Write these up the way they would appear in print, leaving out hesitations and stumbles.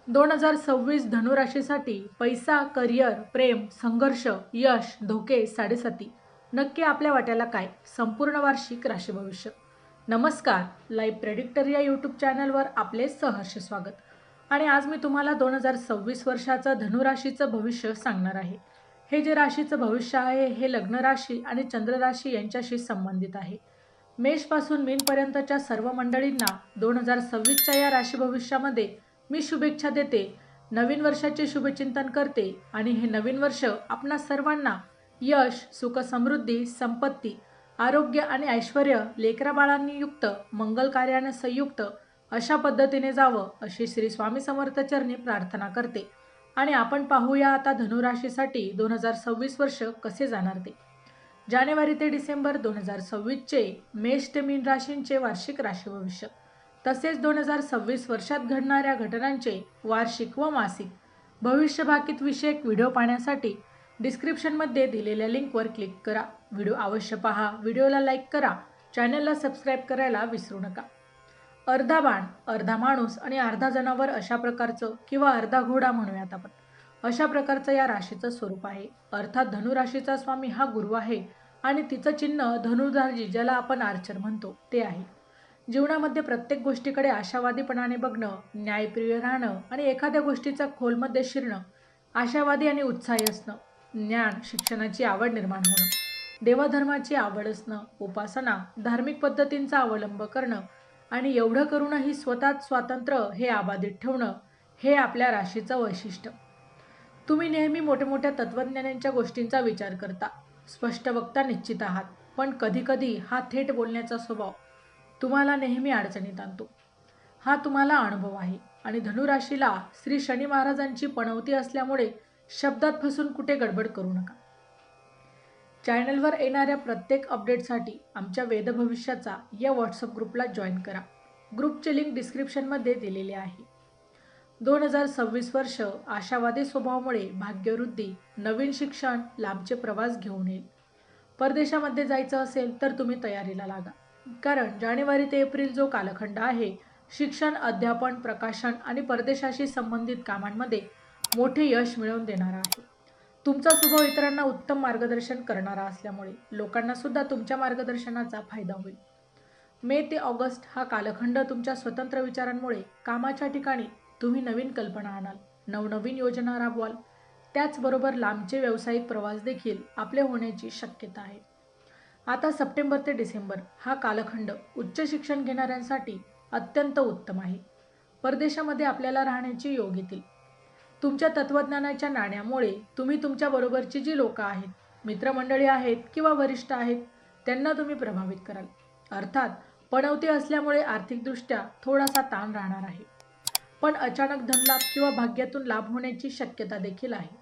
2026 धनुराशीसाठी पैसा, करिअर, प्रेम, संघर्ष, यश, धोके, साडेसाती. नक्की आपल्या वाट्याला काय? संपूर्ण वार्षिक राशी भविष्य. नमस्कार, लाईव्ह प्रेडिक्टर या यूट्यूब चॅनलवर आपले सहर्ष स्वागत. आणि आज मी तुम्हाला 2026 वर्षाचं धनुराशीचं भविष्य सांगणार आहे. हे जे राशीचं भविष्य आहे हे लग्न राशी आणि चंद्र राशी यांच्याशी संबंधित आहे. मेषपासून मीनपर्यंतच्या सर्व मंडळींना 2026च्या या राशी भविष्यामध्ये मी शुभेच्छा देते. नवीन वर्षाचे शुभचिंतन करते आणि हे नवीन वर्ष आपणा सर्वांना यश, सुख, समृद्धी, संपत्ती, आरोग्य आणि ऐश्वर्य, लेकराबाळांनी युक्त, मंगल कार्याने संयुक्त अशा पद्धतीने जावं अशी श्री स्वामी समर्थ चरणी प्रार्थना करते. आणि आपण पाहूया आता धनुराशीसाठी 2026 वर्ष कसे जाणार ते. जानेवारी ते डिसेंबर 2026चे मेष ते मीन राशींचे वार्षिक राशी भविष्य, तसेच 2026 वर्षात घडणाऱ्या घटनांचे वार्षिक व मासिक भविष्य भाकीत विषयक व्हिडिओ पाहण्यासाठी डिस्क्रिप्शनमध्ये दिलेल्या लिंकवर क्लिक करा. व्हिडिओ अवश्य पहा, व्हिडिओला लाईक करा, चॅनलला सबस्क्राईब करायला विसरू नका. अर्धा बाण, अर्धा माणूस आणि अर्धा जनावर अशा प्रकारचं किंवा अर्धा घोडा म्हणूयात आपण, अशा प्रकारचं या राशीचं स्वरूप आहे. अर्थात धनुराशीचा स्वामी हा गुरु आहे आणि तिचं चिन्ह धनुर्धारी, ज्याला आपण आर्चर म्हणतो, ते आहे. जीवनामध्ये प्रत्येक गोष्टीकडे आशावादीपणाने बघणं, न्यायप्रिय राहणं आणि एखाद्या गोष्टीचा खोलमध्ये शिरणं, आशावादी आणि उत्साही असणं, ज्ञान शिक्षणाची आवड निर्माण होणं, देवाधर्माची आवड असणं, उपासना, धार्मिक पद्धतींचा अवलंब करणं आणि एवढं करूनही स्वतःच स्वातंत्र्य हे अबाधित ठेवणं, हे आपल्या राशीचं वैशिष्ट्य. तुम्ही नेहमी मोठ्या तत्त्वज्ञानांच्या गोष्टींचा विचार करता, स्पष्ट वक्ता निश्चित आहात, पण कधीकधी हा थेट बोलण्याचा स्वभाव तुम्हाला नेहमी अडचणीत आणतो. हा तुम्हाला अनुभव आहे. आणि धनुराशीला श्री शनी महाराजांची पणवती असल्यामुळे शब्दात फसून कुठे गडबड करू नका. चॅनलवर येणाऱ्या प्रत्येक अपडेटसाठी आमच्या वेद भविष्याचा या व्हॉट्सअप ग्रुपला जॉईन करा. ग्रुपचे लिंक डिस्क्रिप्शनमध्ये दिलेले आहे. 2026 वर्ष आशावादी स्वभावामुळे भाग्यवृद्धी, नवीन शिक्षण, लांबचे प्रवास घेऊन येईल. परदेशामध्ये जायचं असेल तर तुम्ही तयारीला लागा, कारण जानेवारी ते एप्रिल जो कालखंड आहे, शिक्षण, अध्यापन, प्रकाशन आणि परदेशाशी संबंधित कामांमध्ये मोठे यश मिळवून देणारा आहे. तुमचा स्वभाव इतरांना उत्तम मार्गदर्शन करणारा असल्यामुळे लोकांना सुद्धा तुमच्या मार्गदर्शनाचा फायदा होईल. मे ते ऑगस्ट हा कालखंड तुमच्या स्वतंत्र विचारांमुळे कामाच्या ठिकाणी तुम्ही नवीन कल्पना आणाल, नवनवीन योजना राबवाल. त्याचबरोबर लांबचे व्यावसायिक प्रवास देखील आपले होण्याची शक्यता आहे. आता सप्टेंबर ते डिसेंबर हा कालखंड उच्च शिक्षण घेणाऱ्यांसाठी अत्यंत उत्तम आहे. परदेशामध्ये आपल्याला राहण्याची योग येतील. तुमच्या तत्त्वज्ञानाच्या नाण्यामुळे तुम्ही तुमच्या बरोबरची जी लोकं आहेत, मित्रमंडळी आहेत किंवा वरिष्ठ आहेत, त्यांना तुम्ही प्रभावित कराल. अर्थात पणवती असल्यामुळे आर्थिकदृष्ट्या थोडासा ताण राहणार आहे, पण अचानक धनलाभ किंवा भाग्यातून लाभ होण्याची शक्यता देखील आहे.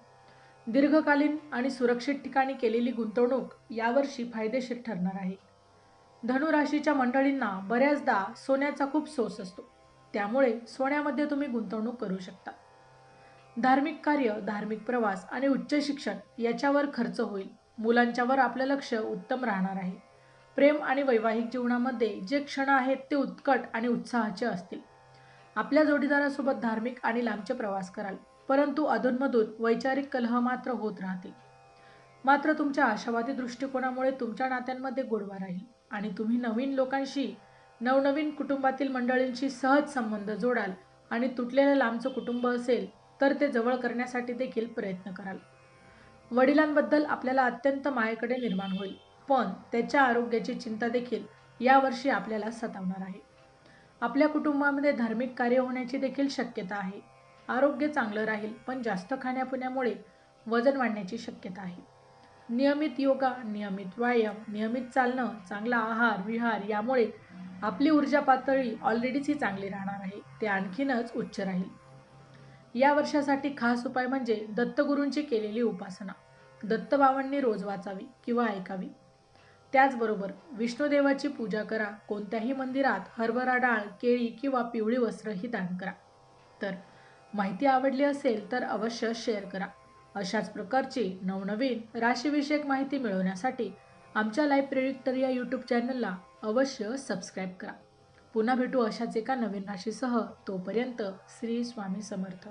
दीर्घकालीन आणि सुरक्षित ठिकाणी केलेली गुंतवणूक यावर्षी फायदेशीर ठरणार आहे. धनुराशीच्या मंडळींना बऱ्याचदा सोन्याचा खूप सोस असतो, त्यामुळे सोन्यामध्ये तुम्ही गुंतवणूक करू शकता. धार्मिक कार्य, धार्मिक प्रवास आणि उच्च शिक्षण याच्यावर खर्च होईल. मुलांच्यावर आपलं लक्ष उत्तम राहणार आहे. प्रेम आणि वैवाहिक जीवनामध्ये जे क्षण आहेत ते उत्कट आणि उत्साहाचे असतील. आपल्या जोडीदारासोबत धार्मिक आणि लांबचे प्रवास कराल, परंतु अधूनमधून वैचारिक कलह मात्र होत राहतील. मात्र तुमच्या आशावादी दृष्टिकोनामुळे तुमच्या नात्यांमध्ये गोडवा राहील आणि तुम्ही नवीन लोकांशी, नवनवीन कुटुंबातील मंडळींशी सहज संबंध जोडाल आणि तुटलेलं लांबचं कुटुंब असेल तर ते जवळ करण्यासाठी देखील प्रयत्न कराल. वडिलांबद्दल आपल्याला अत्यंत मायेकडे निर्माण होईल, पण त्याच्या आरोग्याची चिंता देखील यावर्षी आपल्याला सतावणार आहे. आपल्या कुटुंबामध्ये धार्मिक कार्य होण्याची देखील शक्यता आहे. आरोग्य चांगलं राहील, पण जास्त खाण्यापिण्यामुळे वजन वाढण्याची शक्यता आहे. नियमित योगा, नियमित व्यायाम, नियमित चालणं, चांगला आहार विहार यामुळे आपली ऊर्जा पातळी ऑलरेडीच ही चांगली राहणार आहे, ते आणखीनच उच्च राहील. या वर्षासाठी खास उपाय म्हणजे दत्तगुरूंची केलेली उपासना. दत्तबाबांनी रोज वाचावी किंवा ऐकावी. त्याचबरोबर विष्णुदेवाची पूजा करा. कोणत्याही मंदिरात हरभरा डाळ, केळी किंवा पिवळी वस्त्र ही दान करा. तर माहिती आवडली असेल तर अवश्य शेअर करा. अशाच प्रकारची नवनवीन राशीविषयक माहिती मिळवण्यासाठी आमच्या लाईव्ह प्रेडिक्टर या यूट्यूब चॅनलला अवश्य सबस्क्राईब करा. पुन्हा भेटू अशाच एका नवीन राशीसह. तोपर्यंत श्री स्वामी समर्थ.